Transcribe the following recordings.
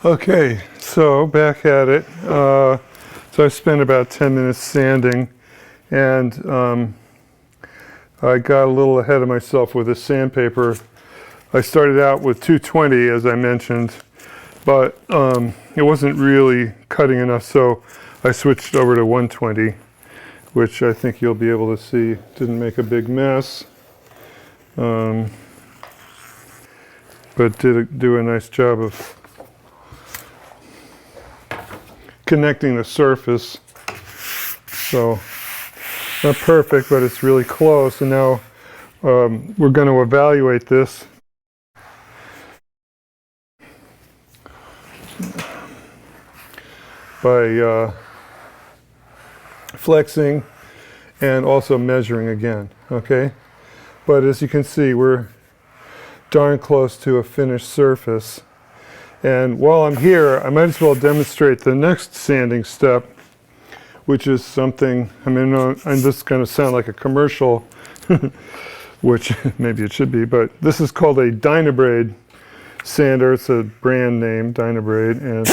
Okay, so back at it. So I spent about 10 minutes sanding, and I got a little ahead of myself with the sandpaper. I started out with 220, as I mentioned, but it wasn't really cutting enough, so I switched over to 120, which I think you'll be able to see didn't make a big mess, but did do a nice job of connecting the surface. So not perfect, but it's really close. And now we're going to evaluate this by flexing and also measuring again. Okay, but as you can see, we're darn close to a finished surface. And while I'm here, I might as well demonstrate the next sanding step, which is something, I mean, and this is going to sound like a commercial, which maybe it should be, but this is called a Dynabrade sander. It's a brand name, Dynabrade, and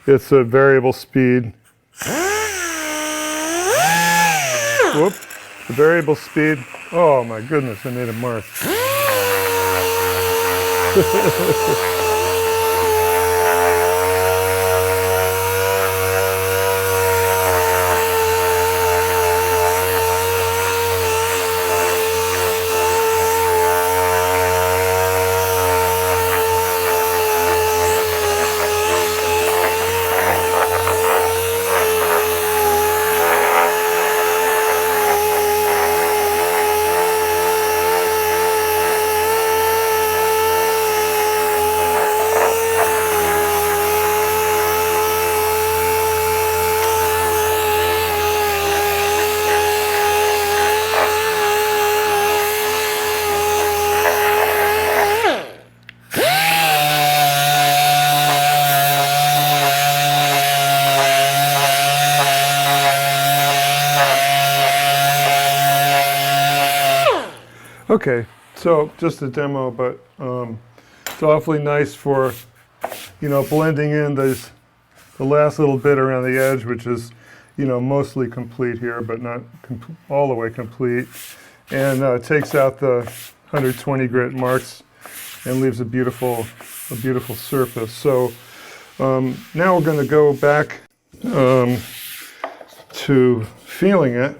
it's a variable speed. Whoop, the variable speed. Oh my goodness, I made a mark. Okay, so just a demo, but it's awfully nice for, you know, blending in the last little bit around the edge, which is, you know, mostly complete here, but not all the way complete. And takes out the 120 grit marks and leaves a beautiful surface. So now we're going to go back to feeling it.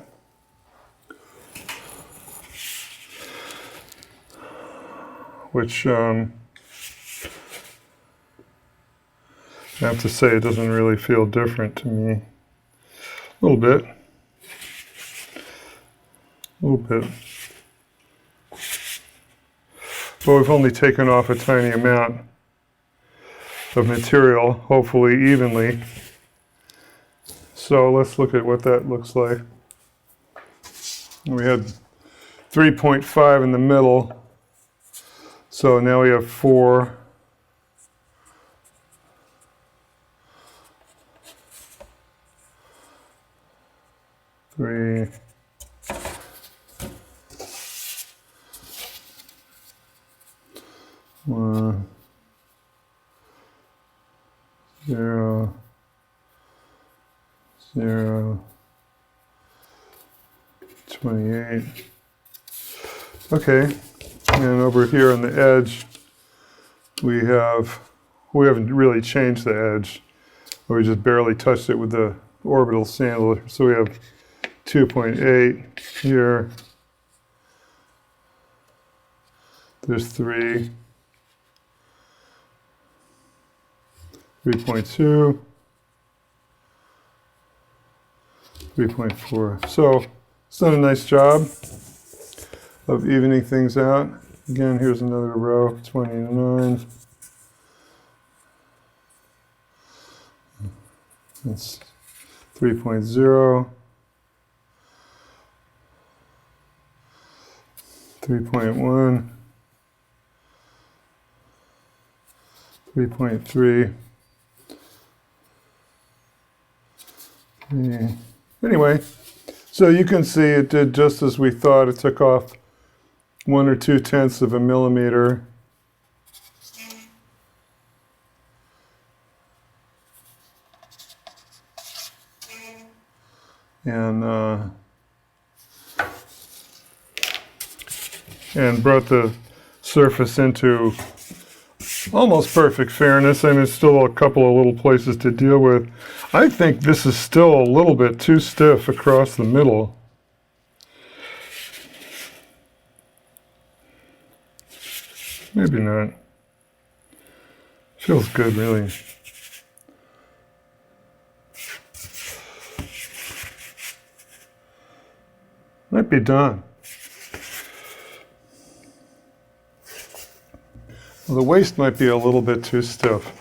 Which I have to say, it doesn't really feel different to me. A little bit. But we've only taken off a tiny amount of material, hopefully evenly. So let's look at what that looks like. We had 3.5 in the middle. So now we have 4. Three. One. 0. 0. 28. Okay. And over here on the edge, we haven't really changed the edge. We just barely touched it with the orbital sander. So we have 2.8 here. There's 3. 3.2. 3.4. So it's done a nice job of evening things out. Again, here's another row, 29. That's 3.0. 3.1. 3.3. Anyway, so you can see it did just as we thought. It took off 1 or 2/10 of a millimeter. and brought the surface into almost perfect fairness. I mean, still a couple of little places to deal with. I think this is still a little bit too stiff across the middle. Maybe not. Feels good, really. Might be done. Well, the waist might be a little bit too stiff.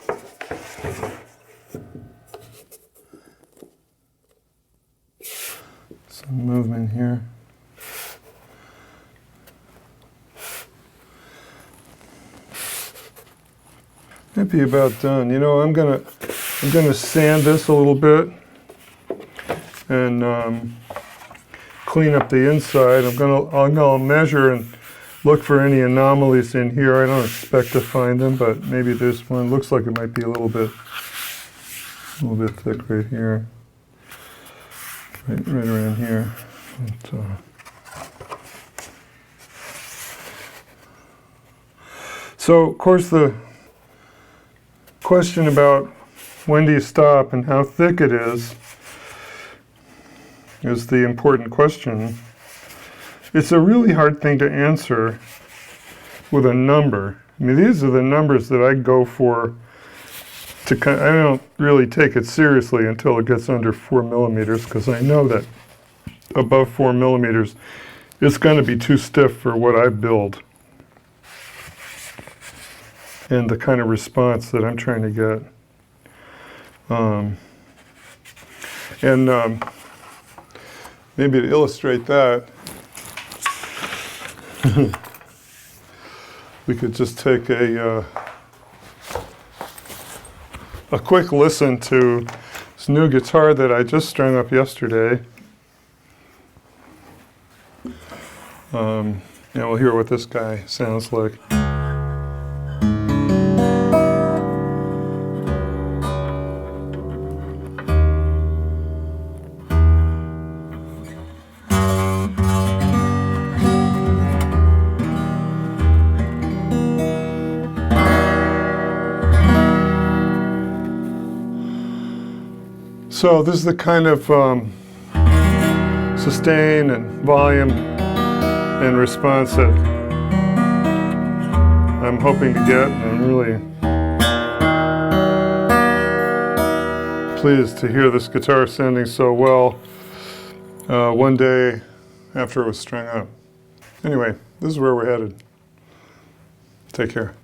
Some movement here. Might be about done. You know, I'm gonna sand this a little bit and clean up the inside. I'm gonna measure and look for any anomalies in here. I don't expect to find them, but maybe this one looks like it might be a little bit thick right here, right around here. So, of course, the question about when do you stop and how thick it is the important question. It's a really hard thing to answer with a number. I mean, these are the numbers that I go for I don't really take it seriously until it gets under 4 millimeters, because I know that above 4 millimeters, it's going to be too stiff for what I build and the kind of response that I'm trying to get. Maybe to illustrate that, we could just take a quick listen to this new guitar that I just strung up yesterday. And we'll hear what this guy sounds like. So this is the kind of sustain and volume and response that I'm hoping to get. I'm really pleased to hear this guitar sounding so well one day after it was strung up. Anyway, this is where we're headed. Take care.